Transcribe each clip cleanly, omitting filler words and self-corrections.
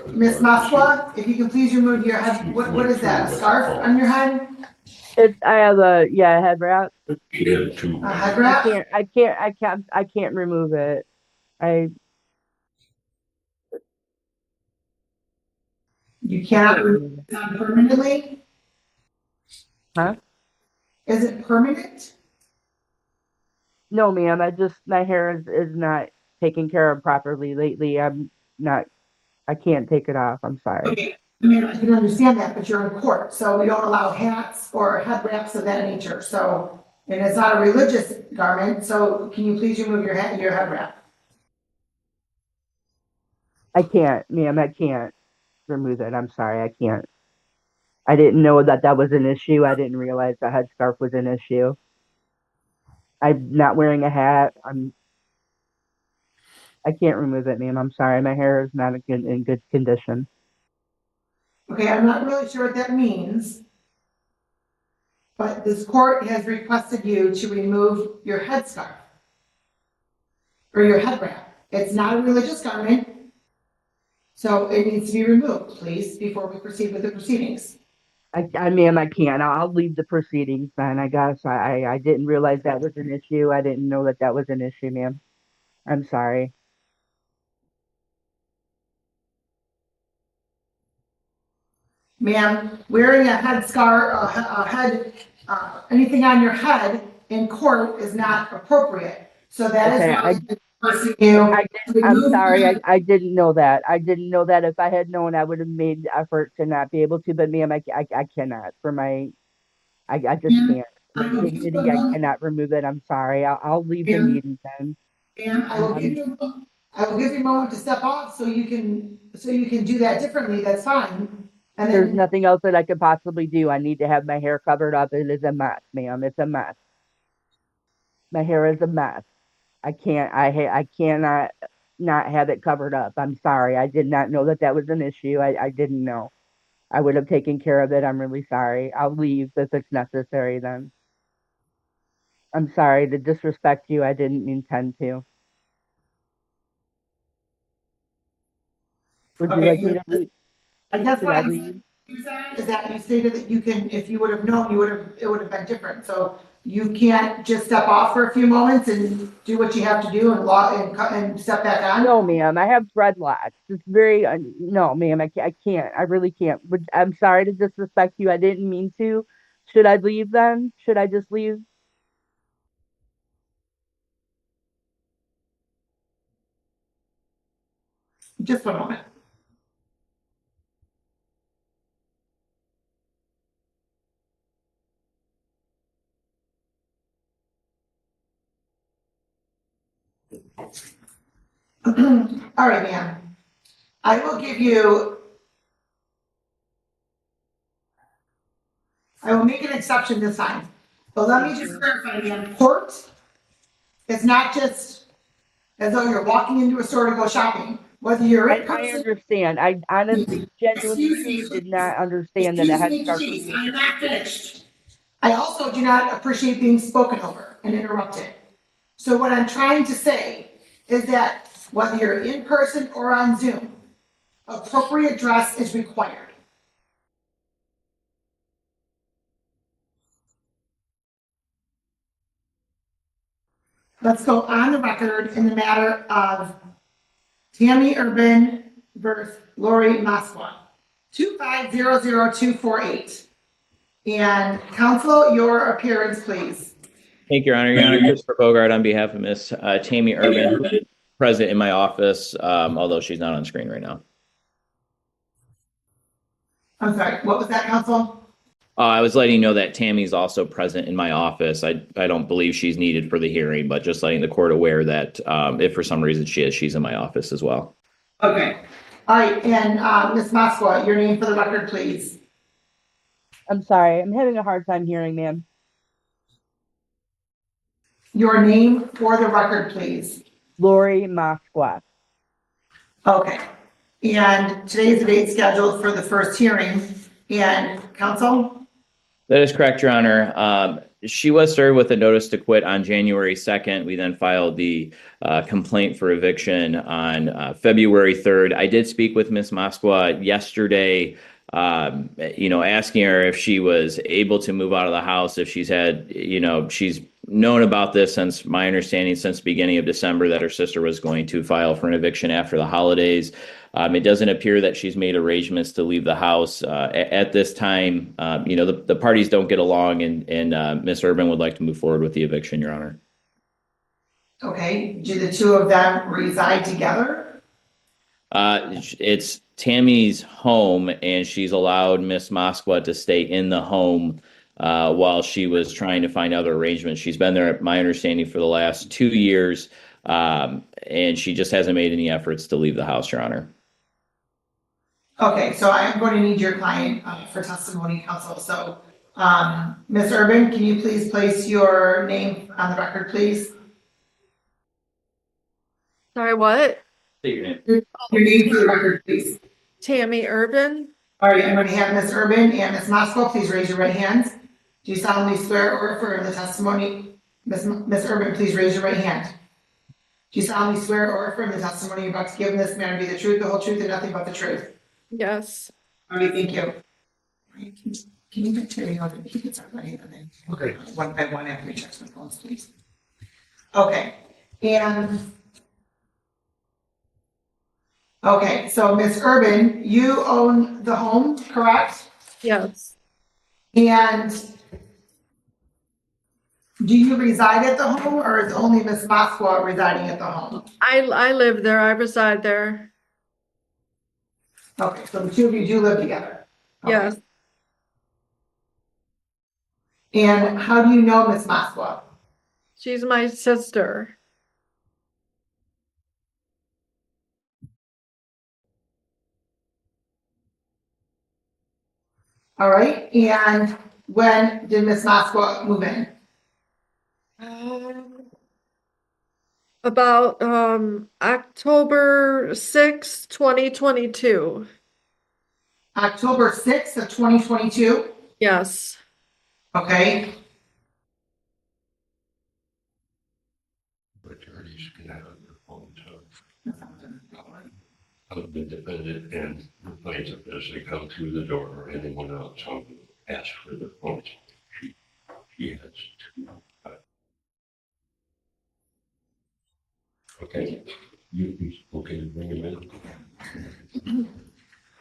Miss Maswa, if you can please remove your head, what is that, a scarf on your head? I have a head wrap. A head wrap? I can't remove it. I You cannot remove it permanently? Huh? Is it permanent? No, ma'am. My hair is not taken care of properly lately. I'm not. I can't take it off. I'm sorry. Okay, I mean, I can understand that, but you're in court, so we don't allow hats or head wraps of that nature, so, and it's not a religious garment, so can you please remove your head wrap? I can't, ma'am. I can't remove it. I'm sorry. I can't. I didn't know that was an issue. I didn't realize the headscarf was an issue. I'm not wearing a hat. I can't remove it, ma'am. I'm sorry. My hair is not in good condition. Okay, I'm not really sure what that means, but this court has requested you to remove your headscarf or your head wrap. It's not a religious garment, so it needs to be removed, please, before we proceed with the proceedings. Ma'am, I can't. I'll leave the proceedings then. I guess I didn't realize that was an issue. I didn't know that was an issue, ma'am. I'm sorry. Ma'am, wearing a headscarf, anything on your head in court is not appropriate. So that is Okay, why I'm forcing you to I'm remove your sorry. head. I didn't know that. I didn't know that. If I had known, I would have made the effort to not be able to. But ma'am, I cannot. I just Ma'am, can't. For I my will give you dignity, a I moment. cannot remove it. I'm sorry. I'll leave the Ma'am, meeting then. ma'am, Um, I will give you a moment to step off so you can do that differently. That's fine. And there's then, nothing else that I could possibly do. I need to have my hair covered up. It is a mess, ma'am. It's a mess. My hair is a mess. I cannot not have it covered up. I'm sorry. I did not know that was an issue. I didn't know. I would have taken care of it. I'm really sorry. I'll leave if it's necessary then. I'm sorry to disrespect you. I didn't intend to. Would you like me okay, to leave? I guess Should what I I'm saying leave? is that you stated that you can, if you would have known, it would have been different. So you can't just step off for a few moments and do what you have to do and and step back on? No, ma'am. I have dreadlocks. It's very no, ma'am. I can't. I really can't. I'm sorry to disrespect you. I didn't mean to. Should I leave then? Should I just leave? Just one moment. All right, ma'am. I will give you, I will make an exception this time. But let me just clarify, ma'am, court is not just as though you're walking into a store to go shopping. Whether you're in I person, understand. I honestly, genuinely, excuse me, truly did please. not understand that a Excuse me, headscarf would please. be an I'm not issue. finished. I also do not appreciate being spoken over and interrupted. So what I'm trying to say is that whether you're in person or on Zoom, appropriate dress is required. Let's go on the record in the matter of Tammy Urban versus Lori Maswa, 2500248. And counsel, your appearance, please. Thank you, Your Honor. Your Honor, Christopher Bogart on behalf of Miss Tammy Urban, who is present in my office, although she's not on screen right now. I'm sorry, what was that, counsel? I was letting you know that Tammy's also present in my office. I don't believe she's needed for the hearing, but just letting the court aware that if for some reason she is, she's in my office as well. Okay. All right, and Ms. Maswa, your name for the record, please. I'm sorry. I'm having a hard time hearing, ma'am. Your name for the record, please. Lori Moskwa. Okay. And today's the date scheduled for the first hearing. And counsel? That is correct, Your Honor. She was served with a notice to quit on January 2nd. We then filed the complaint for eviction on February 3rd. I did speak with Ms. Moskwa yesterday, asking her if she was able to move out of the house, if she's had, she's known about this since my understanding since the beginning of December that her sister was going to file for an eviction after the holidays. It doesn't appear that she's made arrangements to leave the house at this time. The parties don't get along, and Miss Urban would like to move forward with the eviction, Your Honor. Okay, do the two of them reside together? It's Tammy's home, and she's allowed Miss Moskwa to stay in the home while she was trying to find other arrangements. She's been there, my understanding, for the last 2 years, and she just hasn't made any efforts to leave the house, Your Honor. Okay, so I'm going to need your client for testimony, counsel. So, Ms. Urban, can you please place your name on the record, please? Sorry, what? State your name. Your name for the record, please. Tammy Urban? All right, I'm going to have Ms. Urban and Ms. Moskwa, please raise your right hands. Do you solemnly swear or affirm the testimony? Ms. Urban, please raise your right hand. Do you solemnly swear or affirm the testimony you're about to give in this matter be the truth, the whole truth, and nothing but the truth? Yes. All right, thank you. Can you get Terry over? He gets our money and then. Okay. One by one after we check my phones, please. Okay, okay, so Ms. Urban, you own the home, correct? Yes. And do you reside at the home, or is only Ms. Moskwa residing at the home? I live there. I reside there. Okay, so the two of you do live together? Okay. Yes. And how do you know Ms. Moskwa? She's my sister. All right, and when did Ms. Moskwa move in? About October 6th, 2022. October 6th of 2022? Yes. Okay, Attorneys can have their phone of the defendant and the plaintiff as they come through the door or anyone else who asks for the phone. She has to. Okay, you okay to bring him in?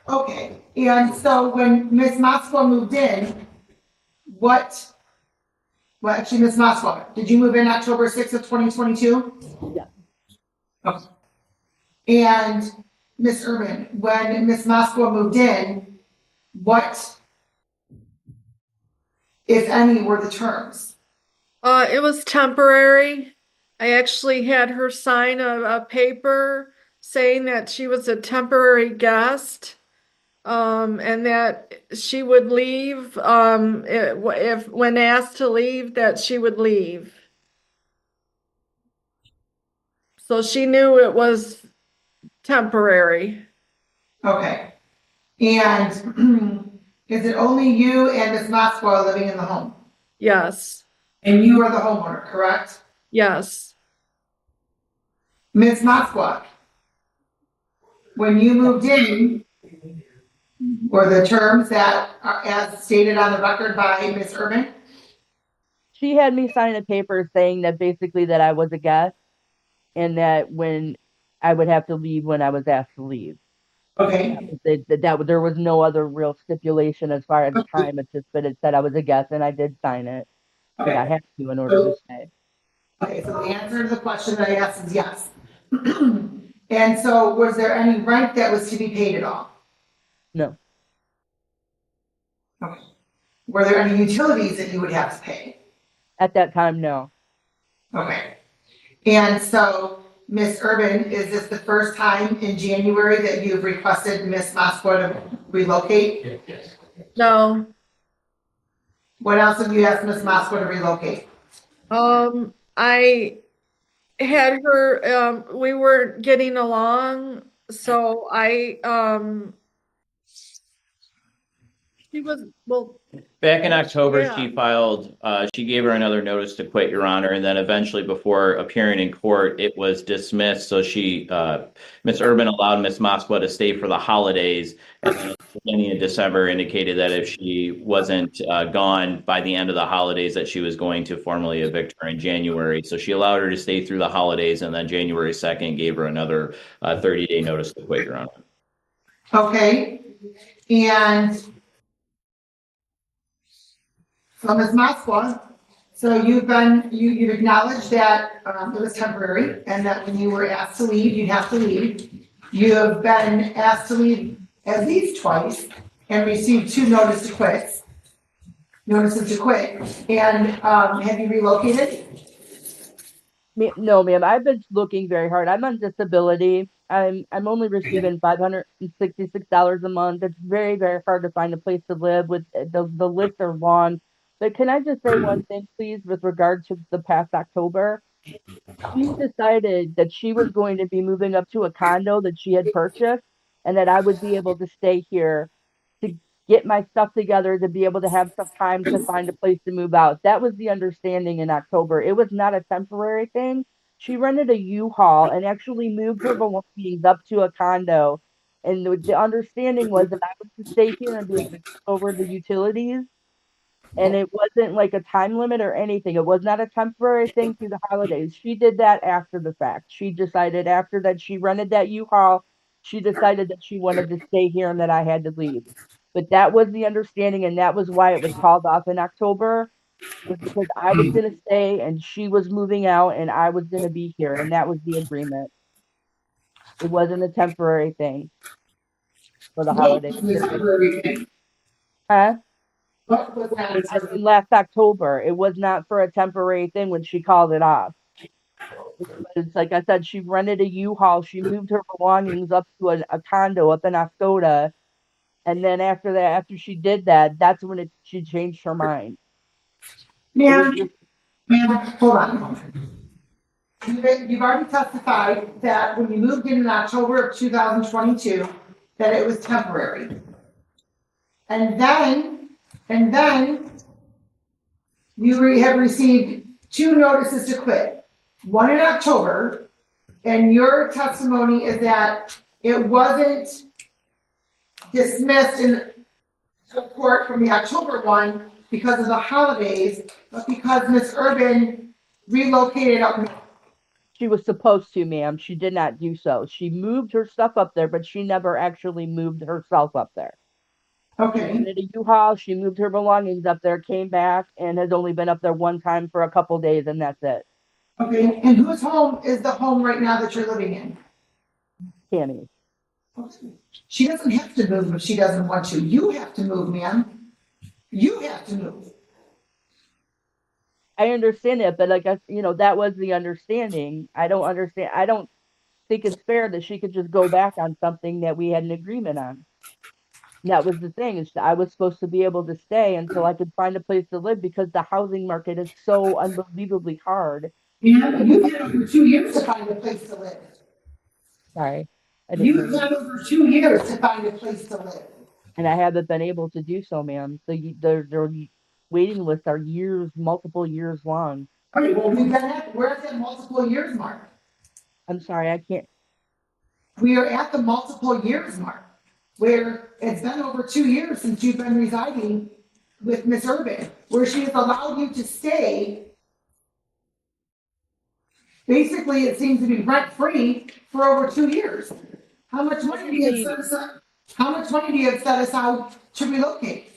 okay, and so when Ms. Moskwa moved in, well, actually, Ms. Moskwa, did you move in October 6th of 2022? Yeah. Okay. And Ms. Urban, when Ms. Moskwa moved in, what, if any, were the terms? It was temporary. I actually had her sign a paper saying that she was a temporary guest. And that she would leave, if when asked to leave, that she would leave. So she knew it was temporary. Okay. And is it only you and Ms. Moskwa living in the home? Yes, And you are the homeowner, correct? yes, Ms. Moskwa, when you moved in, were the terms that are as stated on the record by Ms. Urban? She had me sign a paper saying that basically that I was a guest and that when I would have to leave when I was asked to leave. Okay, That there was no other real stipulation as far as the time. It's just that it said I was a guest and I did sign it. And I okay. had to in order to stay. Okay, so the answer to the question that I asked is yes. And so was there any rent that was to be paid at all? No. Okay. Were there any utilities that you would have to pay? At that time, no. Okay. And so, Ms. Urban, is this the first time in January that you've requested Ms. Moskwa to relocate? Yes. no. What else have you asked Ms. Moskwa to relocate? I had her, we weren't getting along, so She was, well, Back in October, Yeah. she filed, she gave her another notice to quit, Your Honor, and then eventually before appearing in court, it was dismissed. So Ms. Urban allowed Ms. Moskwa to stay for the holidays. And then at the beginning of December indicated that if she wasn't gone by the end of the holidays, that she was going to formally evict her in January. So she allowed her to stay through the holidays, and then January 2nd gave her another 30-day notice to quit, Your Honor. Okay, and so Ms. Moskwa, so you've acknowledged that it was temporary and that when you were asked to leave, you'd have to leave. You have been asked to leave at least twice and received 2 notices to quit. And have you relocated? No, ma'am. I've been looking very hard. I'm on disability. I'm only receiving $566 a month. It's very, very hard to find a place to live. With the lists are long. But can I just say one thing, please, with regard to the past October? She decided that she was going to be moving up to a condo that she had purchased, and that I would be able to stay here to get my stuff together to be able to have some time to find a place to move out. That was the understanding in October. It was not a temporary thing. She rented a U-Haul and actually moved her belongings up to a condo. And the understanding was that I was to stay here and be able to take over the utilities. And it wasn't like a time limit or anything. It was not a temporary thing through the holidays. She did that after the fact. She decided after that she rented that U-Haul, she decided that she wanted to stay here and that I had to leave. But that was the understanding, and that was why it was called off in October, was because I was going to stay and she was moving out and I was going to be here, and that was the agreement. It wasn't a temporary thing for the What holidays. was the temporary thing? Huh? What was that? As in last October. It was not for a temporary thing when she called it off. It's like I said, she rented a U-Haul. She moved her belongings up to a condo up in Oscoda. And then after that, after she did that, that's when she changed her mind. It was Ma'am, just, ma'am, hold on a moment. You've already testified that when you moved in October of 2022, that it was temporary. And then you have received 2 notices to quit. One in October, and your testimony is that it wasn't dismissed in court from the October one because of the holidays, but because Ms. Urban relocated up north. she was supposed to, ma'am. She did not do so. She moved her stuff up there, but she never actually moved herself up there. She Okay, rented a U-Haul. She moved her belongings up there, came back, and has only been up there one time for a couple days, and that's it. okay, and whose home is the home right now that you're living in? Tammy. She doesn't have to move if she doesn't want to. You have to move, ma'am. You have to move. I understand it, but like that was the understanding. I don't understand. I don't think it's fair that she could just go back on something that we had an agreement on. And that was the thing, is I was supposed to be able to stay until I could find a place to live because the housing market is so unbelievably hard. Ma'am, you've had over 2 years to find a place to live. Sorry, I didn't hear You've you. had over 2 years to find a place to live. And I haven't been able to do so, ma'am. The waiting lists are years, multiple years long. All right, well, we're at that multiple years mark. I'm sorry, I can't. We are at the multiple years mark, where it's been over 2 years since you've been residing with Miss Urban, where she has allowed you to stay. Basically, it seems to be rent-free for over 2 years. How much money do you have set aside? How much money do you have set aside to relocate?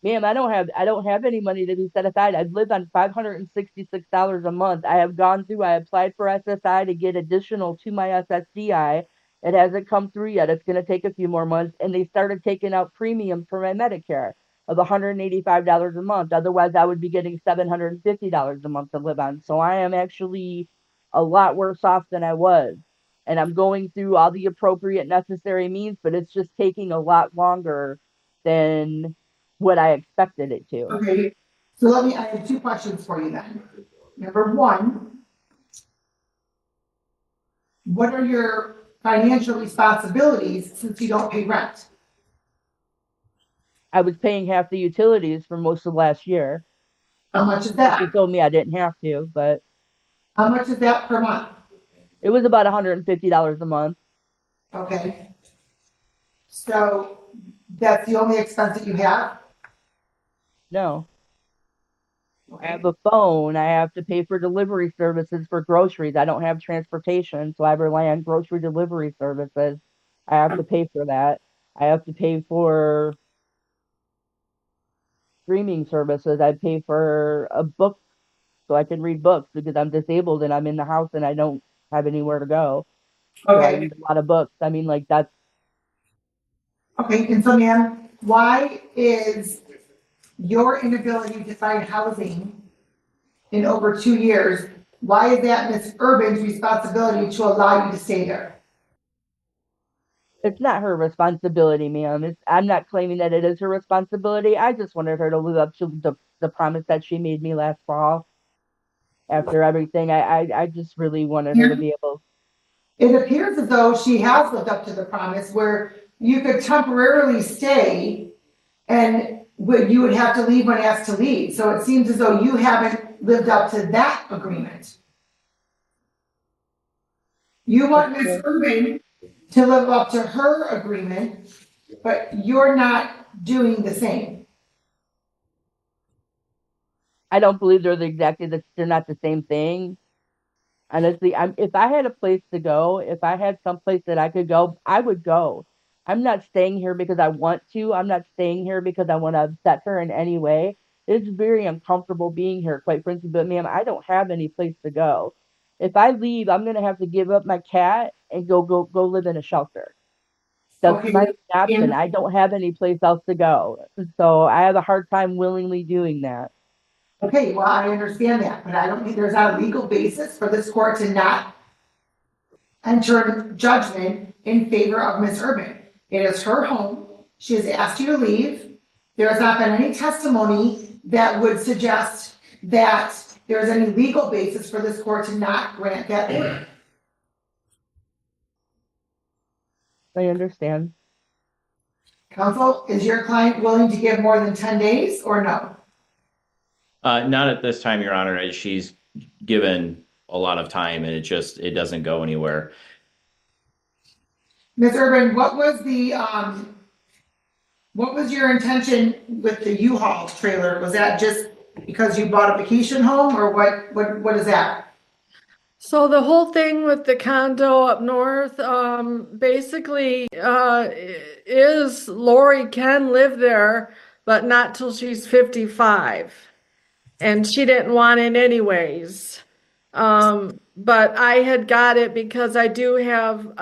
Ma'am, I don't have any money to be set aside. I've lived on $566 a month. I applied for SSI to get additional to my SSDI. It hasn't come through yet. It's going to take a few more months. And they started taking out premiums for my Medicare of $185 a month. Otherwise, I would be getting $750 a month to live on. So I am actually a lot worse off than I was. And I'm going through all the appropriate necessary means, but it's just taking a lot longer than what I expected it to. Okay, so I have 2 questions for you then. Number 1, what are your financial responsibilities since you don't pay rent? I was paying half the utilities for most of last year. How much is She that? told me I didn't have to, but How much is that per month? it was about $150 a month. Okay. So that's the only expense that you have? No. I Okay. have a phone. I have to pay for delivery services for groceries. I don't have transportation, so I rely on grocery delivery services. I have to pay for that. I have to pay for streaming services. I pay for a book so I can read books because I'm disabled and I'm in the house and I don't have anywhere to go. So I Okay. read a lot of books. I mean, like that's Okay, and so ma'am, why is your inability to find housing in over 2 years, why is that Ms. Urban's responsibility to allow you to stay there? it's not her responsibility, ma'am. I'm not claiming that it is her responsibility. I just wanted her to live up to the promise that she made me last fall. After everything, I just really wanted her to be able. It appears as though she has lived up to the promise where you could temporarily stay and you would have to leave when asked to leave. So it seems as though you haven't lived up to that agreement. You want Ms. Urban to live up to her agreement, but you're not doing the same. I don't believe they're not the same thing. Honestly, if I had a place to go, if I had some place that I could go, I would go. I'm not staying here because I want to. I'm not staying here because I want to upset her in any way. It's very uncomfortable being here, quite frankly. But ma'am, I don't have any place to go. If I leave, I'm gonna have to give up my cat and go live in a shelter. That's Okay, my option. and I don't have any place else to go. So I have a hard time willingly doing that. okay, well, I understand that, but I don't think there's a legal basis for this court to not enter judgment in favor of Ms. Urban. It is her home. She has asked you to leave. There has not been any testimony that would suggest that there's any legal basis for this court to not grant that order. I understand. Counsel, is your client willing to give more than 10 days or no? Not at this time, Your Honor, as she's given a lot of time and it doesn't go anywhere. Ms. Urban, what was your intention with the U-Haul trailer? Was that just because you bought a vacation home or what is that? So the whole thing with the condo up north, basically, is Lori can live there, but not till she's 55. And she didn't want it anyways. But I had got it because I do have,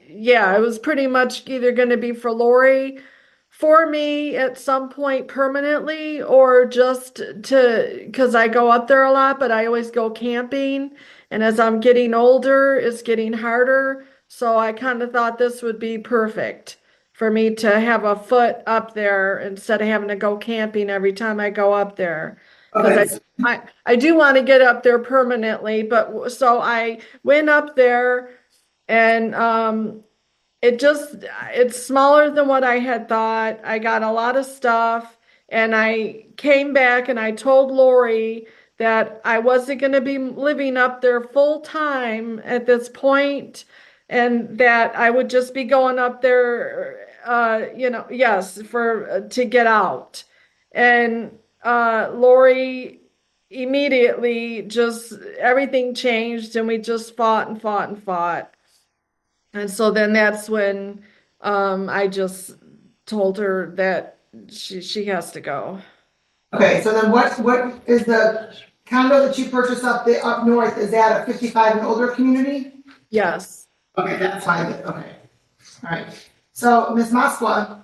yeah, it was pretty much either going to be for Lori, for me at some point permanently, or just because I go up there a lot, but I always go camping. And as I'm getting older, it's getting harder. So I kind of thought this would be perfect for me to have a foot up there instead of having to go camping every time I go up there. Because Okay, I do want to get up there permanently, but so I went up there and it's smaller than what I had thought. I got a lot of stuff and I came back and I told Lori that I wasn't going to be living up there full time at this point and that I would just be going up there, yes, to get out. And Lori immediately just everything changed and we just fought and fought and fought. And so then that's when I just told her that she has to go. okay, so then what is the condo that you purchased up north, is that a 55 and older community? Yes. Okay, that's fine, okay, all right. So, Ms. Moskwa,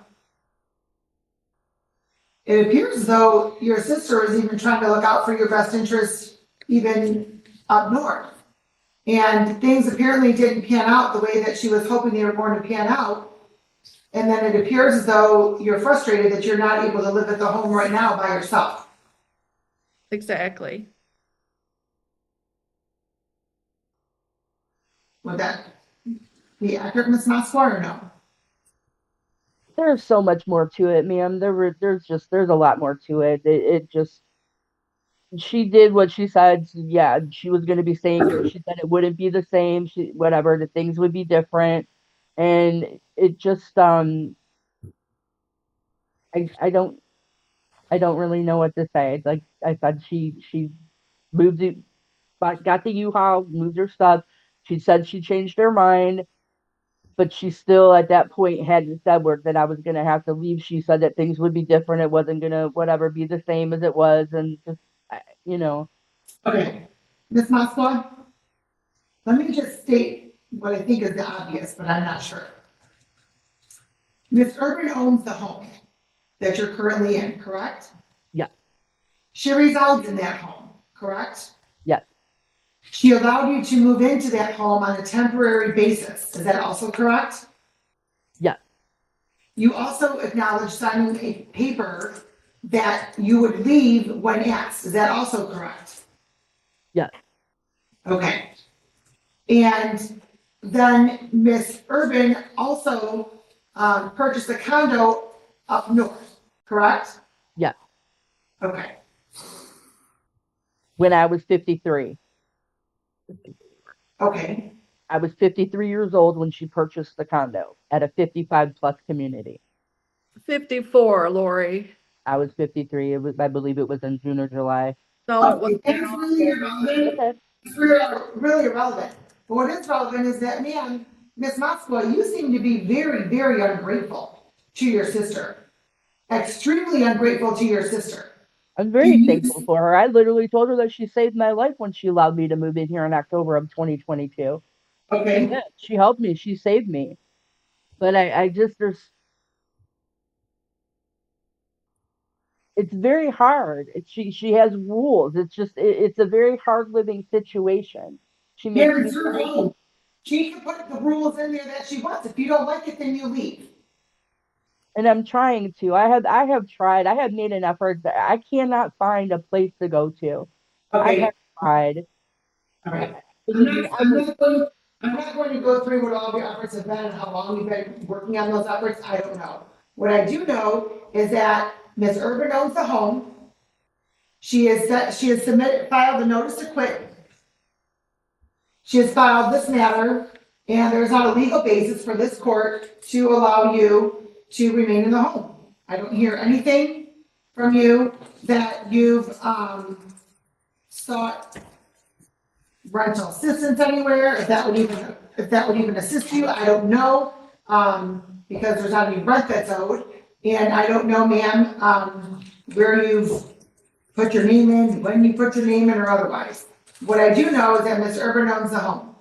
it appears as though your sister is even trying to look out for your best interest even up north. And things apparently didn't pan out the way that she was hoping they were going to pan out. And then it appears as though you're frustrated that you're not able to live at the home right now by yourself. Exactly. Would that be accurate, Ms. Moskwa, or no? there's so much more to it, ma'am. There's a lot more to it. It just, she did what she said. Yeah, she was going to be staying here. She said it wouldn't be the same. Whatever, the things would be different. And it just, I don't really know what to say. Like I said, she moved it, but got the U-Haul, moved her stuff. She said she changed her mind, but she still at that point hadn't said word that I was gonna have to leave. She said that things would be different. It wasn't gonna whatever be the same as it was, and just you know, Okay, Ms. Moskwa, let me just state what I think is the obvious, but I'm not sure. Ms. Urban owns the home that you're currently in, correct? yeah, She resides in that home, correct? yes, She allowed you to move into that home on a temporary basis. Is that also correct? yeah, You also acknowledged signing a paper that you would leave when asked. Is that also correct? yeah, Okay. And then Miss Urban also purchased a condo up north, correct? yeah. Okay. When I was 53. Okay. I was 53 years old when she purchased the condo at a 55 plus community. 54, Lori. I was 53. It was, I believe it was in June or July. No, it was. Okay, that's really irrelevant. Okay. It's really irrelevant. But what is relevant is that, man, Miss Moskwa, you seem to be very, very ungrateful to your sister. Extremely ungrateful to your sister. I'm very thankful for her. I literally told her that she saved my life when she allowed me to move in here in October of 2022. Okay. Yeah, she helped me. She saved me. But I just, it's very hard. She has rules. It's just, it's a very hard living situation. She Yeah, makes me it's her very, home. She can put the rules in there that she wants. If you don't like it, then you leave. and I'm trying to. I have tried. I have made an effort. I cannot find a place to go to. I Okay. have tried. All right. Believe me, I'm not going to go through what all of your efforts have been and how long you've been working on those efforts. I don't know. What I do know is that Ms. Urban owns the home. She has submitted, filed a notice to quit. She has filed this matter, and there's not a legal basis for this court to allow you to remain in the home. I don't hear anything from you that you've, sought rental assistance anywhere, if that would even assist you, I don't know, because there's not any rent that's owed. And I don't know, ma'am, where you've put your name in, when you put your name in or otherwise. What I do know is that Ms. Urban owns the home.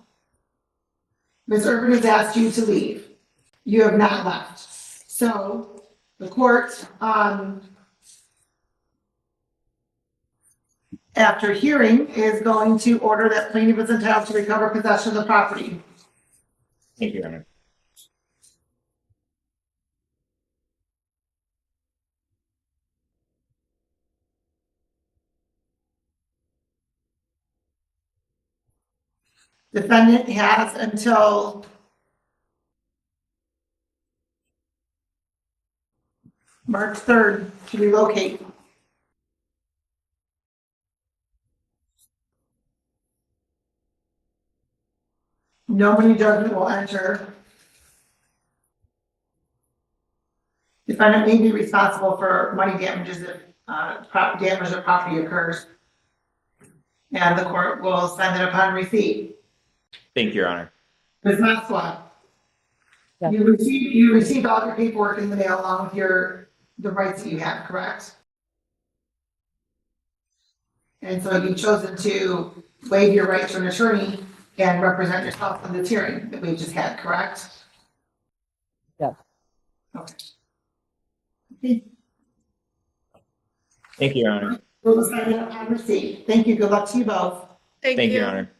Ms. Urban has asked you to leave. You have not left. So the court, after hearing, is going to order that plaintiff is entitled to recover possession of the property. Thank you, Your Honor. Defendant has until March 3rd to relocate. No money judgment will enter. Defendant may be responsible for money damages if damage to property occurs. And the court will send it upon receipt. Thank you, Your Honor. Ms. Maswa, Yeah. you received all your paperwork in the mail along with the rights that you have, correct? And so you've chosen to waive your right to an attorney and represent yourself in this hearing that we just had, correct? Yes. Okay. Thank you, Your Honor. We'll sign it upon receipt. Thank you. Good luck to you both. Thank Thank you, you. Your Honor.